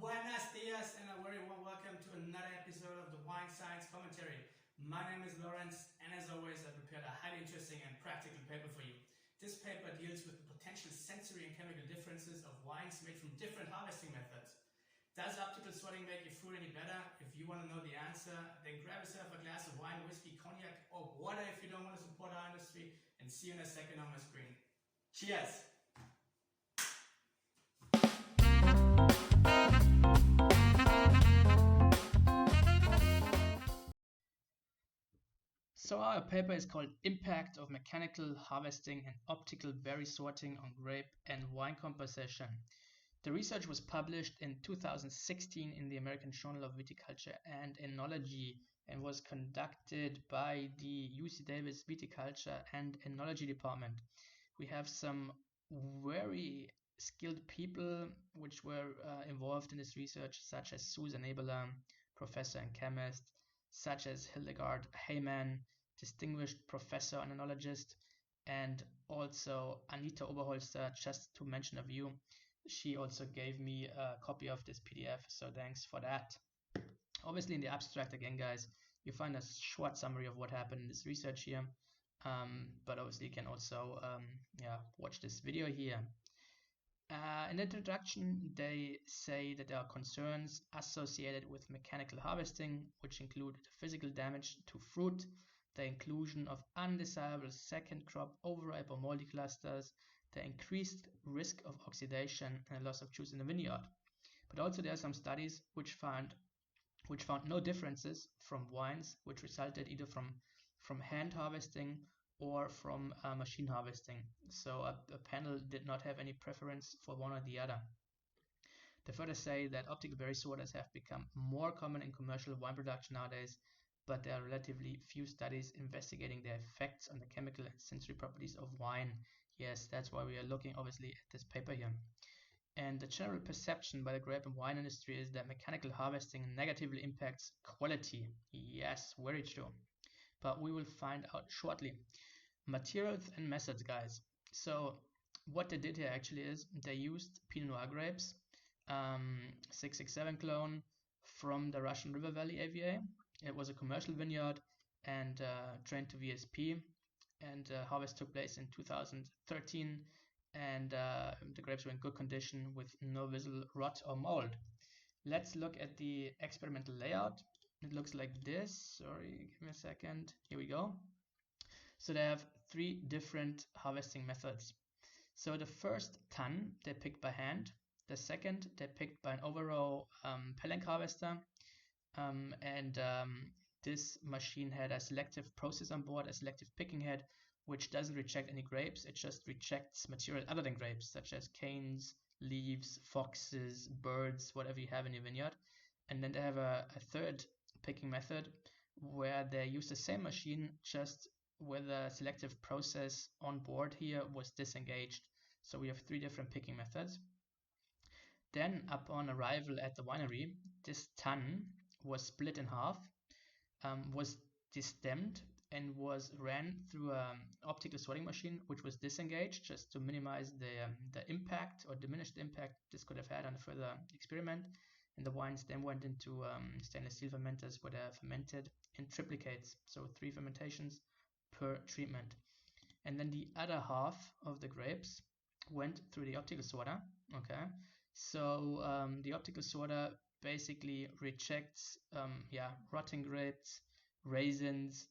Buenos dias and a very warm welcome to another episode of the Wine Science Commentary. My name is Lawrence, and as always I prepared a highly interesting and practical paper for you. This paper deals with the potential sensory and chemical differences of wines made from different harvesting methods. Does optical sorting make your fruit any better? If you want to know the answer, then grab yourself a glass of wine, whiskey, cognac, or water if you don't want to support our industry, and see you in a second on my screen. Cheers! So our paper is called Impact of Mechanical Harvesting and Optical Berry Sorting on Grape and Wine Composition. The research was published in 2016 in the American Journal of Viticulture and Enology and was conducted by the UC Davis Viticulture and Enology department. We have some very skilled people which were involved in this research, such as Susan Ebeler, professor and chemist, such as Hildegard Heyman, distinguished professor and enologist, and also Anita Oberholster, just to mention a few. She also gave me a copy of this PDF, so thanks for that. Obviously in the abstract, again guys, you find a short summary of what happened in this research here, but obviously you can also watch this video here. In the introduction, they say that there are concerns associated with mechanical harvesting, which include the physical damage to fruit, the inclusion of undesirable second crop overripe or moldy clusters, the increased risk of oxidation and loss of juice in the vineyard. But also there are some studies which found no differences from wines which resulted either from hand harvesting or from machine harvesting. So a panel did not have any preference for one or the other. They further say that optical berry sorters have become more common in commercial wine production nowadays, but there are relatively few studies investigating their effects on the chemical and sensory properties of wine. Yes, that's why we are looking obviously at this paper here. And the general perception by the grape and wine industry is that mechanical harvesting negatively impacts quality. Yes, very true. But we will find out shortly. Materials and methods, guys. So what they did here actually is they used Pinot Noir grapes, 667 clone from the Russian River Valley AVA. It was a commercial vineyard and trained to VSP, and harvest took place in 2013, and the grapes were in good condition with no visible rot or mold. Let's look at the experimental layout. It looks like this. Sorry, give me a second. Here we go. So they have three different harvesting methods. So the first ton they picked by hand. The second they picked by an overrow palanque harvester, this machine had a selective process on board, a selective picking head, which doesn't reject any grapes. It just rejects material other than grapes, such as canes, leaves, foxes, birds, whatever you have in your vineyard. And then they have a third picking method where they use the same machine, just where the selective process on board here was disengaged. So we have three different picking methods. Then upon arrival at the winery, this ton was split in half, was destemmed, and was ran through an optical sorting machine, which was disengaged just to minimize the impact or diminish the impact this could have had on a further experiment. And the wines then went into stainless steel fermenters where they're fermented in triplicates, so 3 fermentations per treatment. And then the other half of the grapes went through the optical sorter. Okay, so the optical sorter basically rejects rotting grapes, raisins,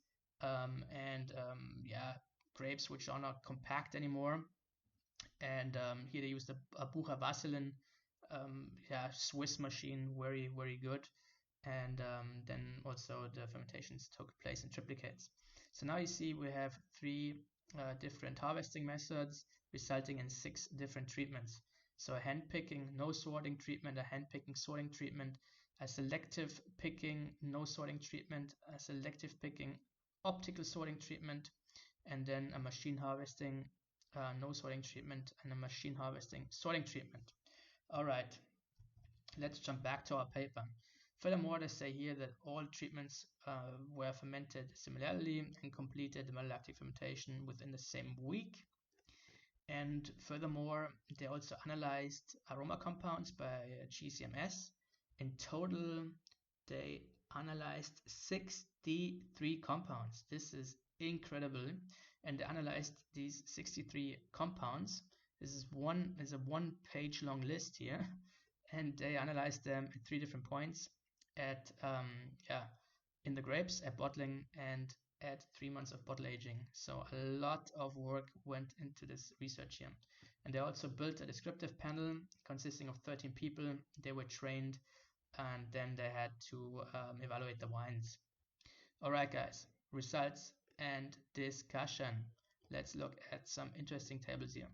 grapes which are not compact anymore. And here they used a Bucher Vaseline Swiss machine, very, very good. And then also the fermentations took place in triplicates. So now you see we have 3 different harvesting methods resulting in 6 different treatments. So a hand picking, no sorting treatment, a hand picking sorting treatment, a selective picking, no sorting treatment, a selective picking, optical sorting treatment, and then a machine harvesting, no sorting treatment, and a machine harvesting sorting treatment. All right, let's jump back to our paper. Furthermore, they say here that all treatments were fermented similarly and completed the malolactic fermentation within the same week. And furthermore, they also analyzed aroma compounds by GCMS In total, they analyzed 63 compounds. This is incredible. And they analyzed these 63 compounds. This is a one-page long list here. And they analyzed them at 3 different points at in the grapes, at bottling, and at 3 months of bottle aging. So a lot of work went into this research here. And they also built a descriptive panel consisting of 13 people. They were trained, and then they had to evaluate the wines. Alright guys, results and discussion. Let's look at some interesting tables here.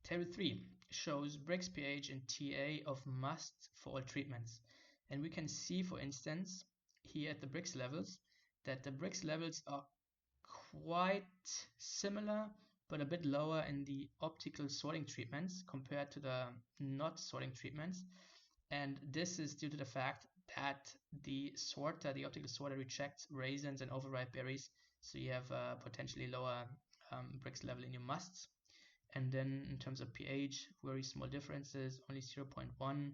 Table 3 shows Brix pH and TA of must for all treatments. And we can see, for instance, here at the Brix levels, that the Brix levels are quite similar, but a bit lower in the optical sorting treatments compared to the not sorting treatments. And this is due to the fact that the optical sorter rejects raisins and overripe berries, so you have a potentially lower Brix level in your musts. And then in terms of pH, very small differences, only 0.1,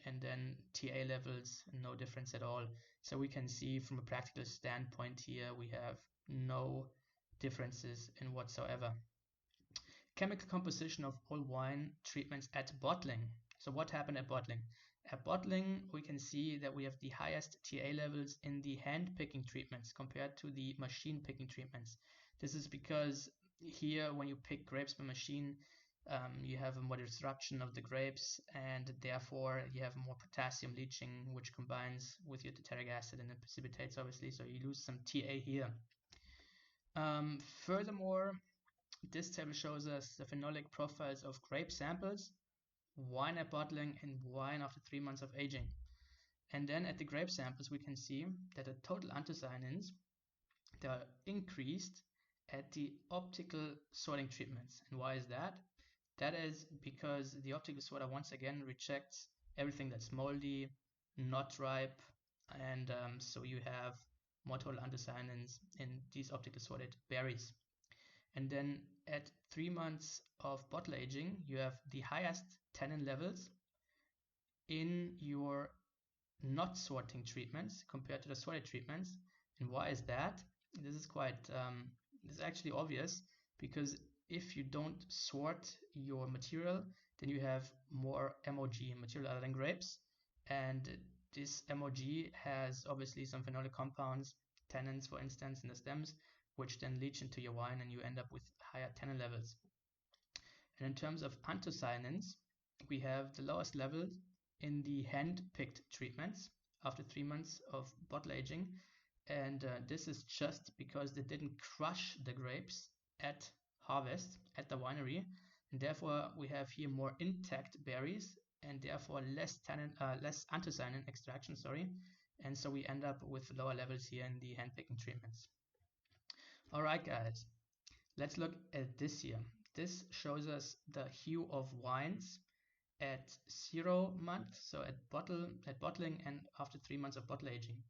and then TA levels, no difference at all. So we can see from a practical standpoint here, we have no differences in whatsoever. Chemical composition of all wine treatments at bottling. So what happened at bottling? At bottling, we can see that we have the highest TA levels in the hand picking treatments compared to the machine picking treatments. This is because here, when you pick grapes by machine, you have a more disruption of the grapes, and therefore you have more potassium leaching, which combines with your tartaric acid and it precipitates, obviously, so you lose some TA here. Furthermore, this table shows us the phenolic profiles of grape samples, wine at bottling, and wine after 3 months of aging. And then at the grape samples, we can see that the total anthocyanins, they are increased at the optical sorting treatments. And why is that? That is because the optical sorter once again rejects everything that's moldy, not ripe, and so you have more total anthocyanins in these optical sorted berries. And then at 3 months of bottle aging, you have the highest tannin levels in your not sorting treatments compared to the sorted treatments. And why is that? This is this is actually obvious, because if you don't sort your material, then you have more MOG, material other than grapes, and this MOG has obviously some phenolic compounds, tannins for instance, in the stems, which then leach into your wine, and you end up with higher tannin levels. And in terms of anthocyanins, we have the lowest levels in the hand-picked treatments after 3 months of bottle aging, and this is just because they didn't crush the grapes at harvest at the winery, and therefore we have here more intact berries and therefore less anthocyanin extraction, and so we end up with lower levels here in the hand-picking treatments. Alright guys, let's look at this here. This shows us the hue of wines at 0 months, so at bottling, and after 3 months of bottle aging.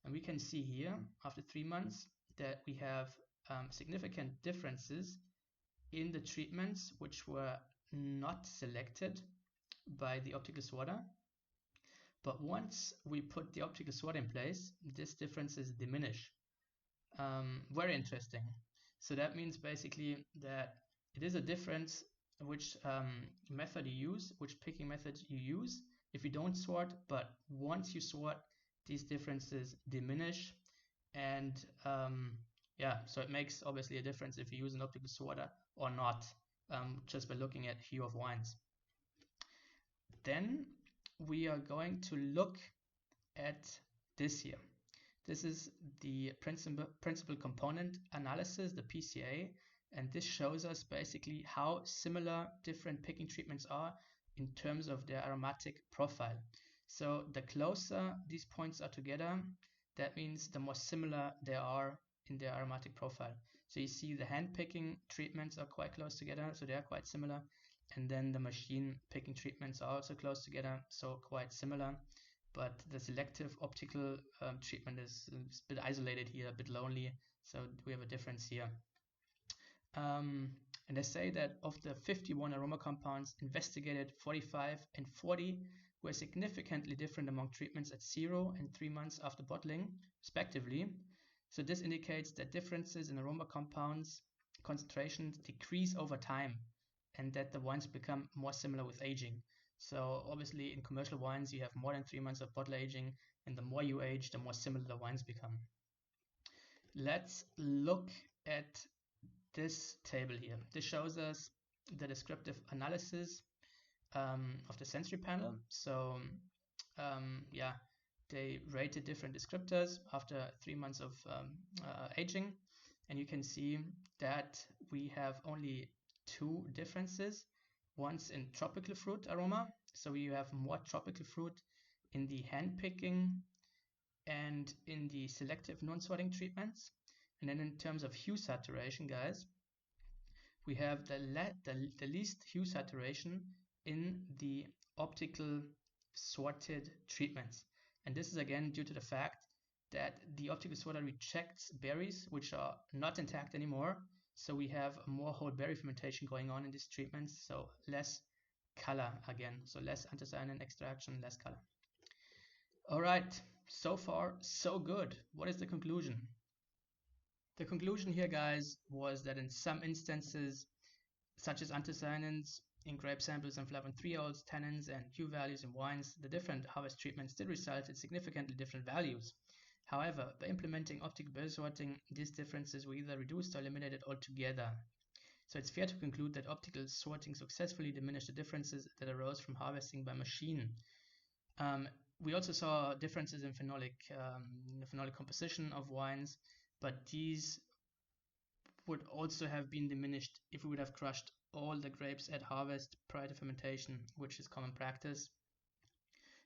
And we can see here, after 3 months, that we have significant differences in the treatments which were not selected by the optical sorter. But once we put the optical sorter in place, these differences diminish. Very interesting. So that means basically that it is a difference which method you use, which picking method you use if you don't sort, but once you sort, these differences diminish. And so it makes obviously a difference if you use an optical sorter or not, just by looking at hue of wines. Then we are going to look at this here. This is the principal component analysis, the PCA, and this shows us basically how similar different picking treatments are in terms of their aromatic profile. So the closer these points are together, that means the more similar they are in their aromatic profile. So you see the hand picking treatments are quite close together, so they are quite similar, and then the machine picking treatments are also close together, so quite similar. But the selective optical treatment is a bit isolated here, a bit lonely, so we have a difference here. And they say that of the 51 aroma compounds investigated, 45 and 40 were significantly different among treatments at 0 and 3 months after bottling, respectively. So this indicates that differences in aroma compounds concentrations decrease over time and that the wines become more similar with aging. So obviously in commercial wines you have more than 3 months of bottle aging, and the more you age, the more similar the wines become. Let's look at this table here. This shows us the descriptive analysis of the sensory panel. So yeah, they rated different descriptors after 3 months of aging, and you can see that we have only 2 differences. One's in tropical fruit aroma, so you have more tropical fruit in the hand picking and in the selective non-sorting treatments. And then in terms of hue saturation, guys, we have the least hue saturation in the optical sorted treatments. And this is again due to the fact that the optical sorter rejects berries which are not intact anymore. So we have more whole berry fermentation going on in these treatments, so less color again. So less anthocyanin extraction, less color. All right, so far so good. What is the conclusion? The conclusion here, guys, was that in some instances, such as anthocyanins in grape samples and flavon-3-ols, tannins, and hue values in wines, the different harvest treatments did result in significantly different values. However, by implementing optical berry sorting, these differences were either reduced or eliminated altogether. So it's fair to conclude that optical sorting successfully diminished the differences that arose from harvesting by machine. We also saw differences in phenolic composition of wines, but these would also have been diminished if we would have crushed all the grapes at harvest prior to fermentation, which is common practice.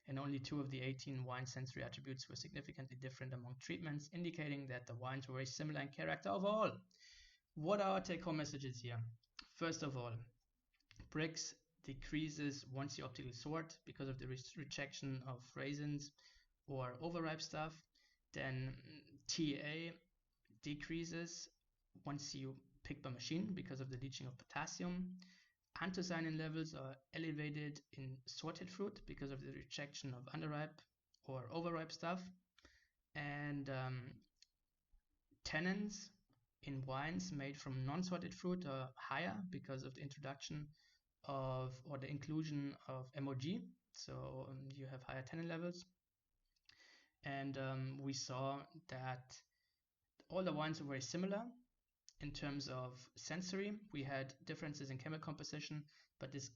And only 2 of the 18 wine sensory attributes were significantly different among treatments, indicating that the wines were very similar in character overall. What are our take-home messages here? First of all, Brix decreases once you optically sort because of the rejection of raisins or overripe stuff. Then TA decreases once you pick by machine because of the leaching of potassium. Anthocyanin levels are elevated in sorted fruit because of the rejection of underripe or overripe stuff. And tannins in wines made from non-sorted fruit are higher because of the introduction of or the inclusion of MOG. So you have higher tannin levels. And we saw that all the wines were very similar in terms of sensory. We had differences in chemical composition, but this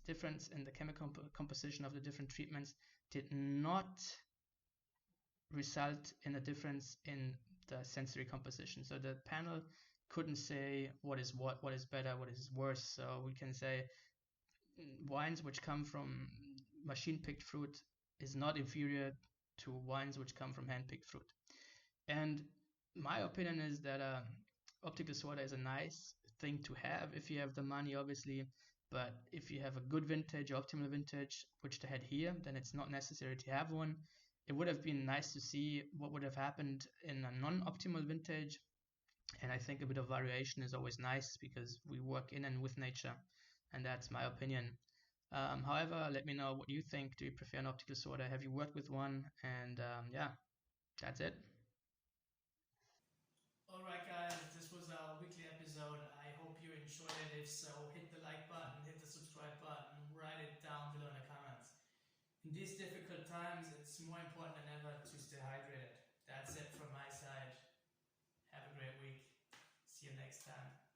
difference in the chemical composition of the different treatments did not result in a difference in the sensory composition. So the panel couldn't say what is better, what is worse. So we can say wines which come from machine-picked fruit is not inferior to wines which come from hand-picked fruit. And my opinion is that optical sorter is a nice thing to have if you have the money, obviously. But if you have a good vintage, optimal vintage, which they had here, then it's not necessary to have one. It would have been nice to see what would have happened in a non-optimal vintage. And I think a bit of variation is always nice because we work in and with nature. And that's my opinion. However, let me know what you think. Do you prefer an optical sorter? Have you worked with one? And yeah, that's it. Alright guys, this was our weekly episode. I hope you enjoyed it. If so, hit the like button, hit the subscribe button, write it down below in the comments. In these difficult times, it's more important than ever to stay hydrated. That's it from my side. Have a great week. See you next time.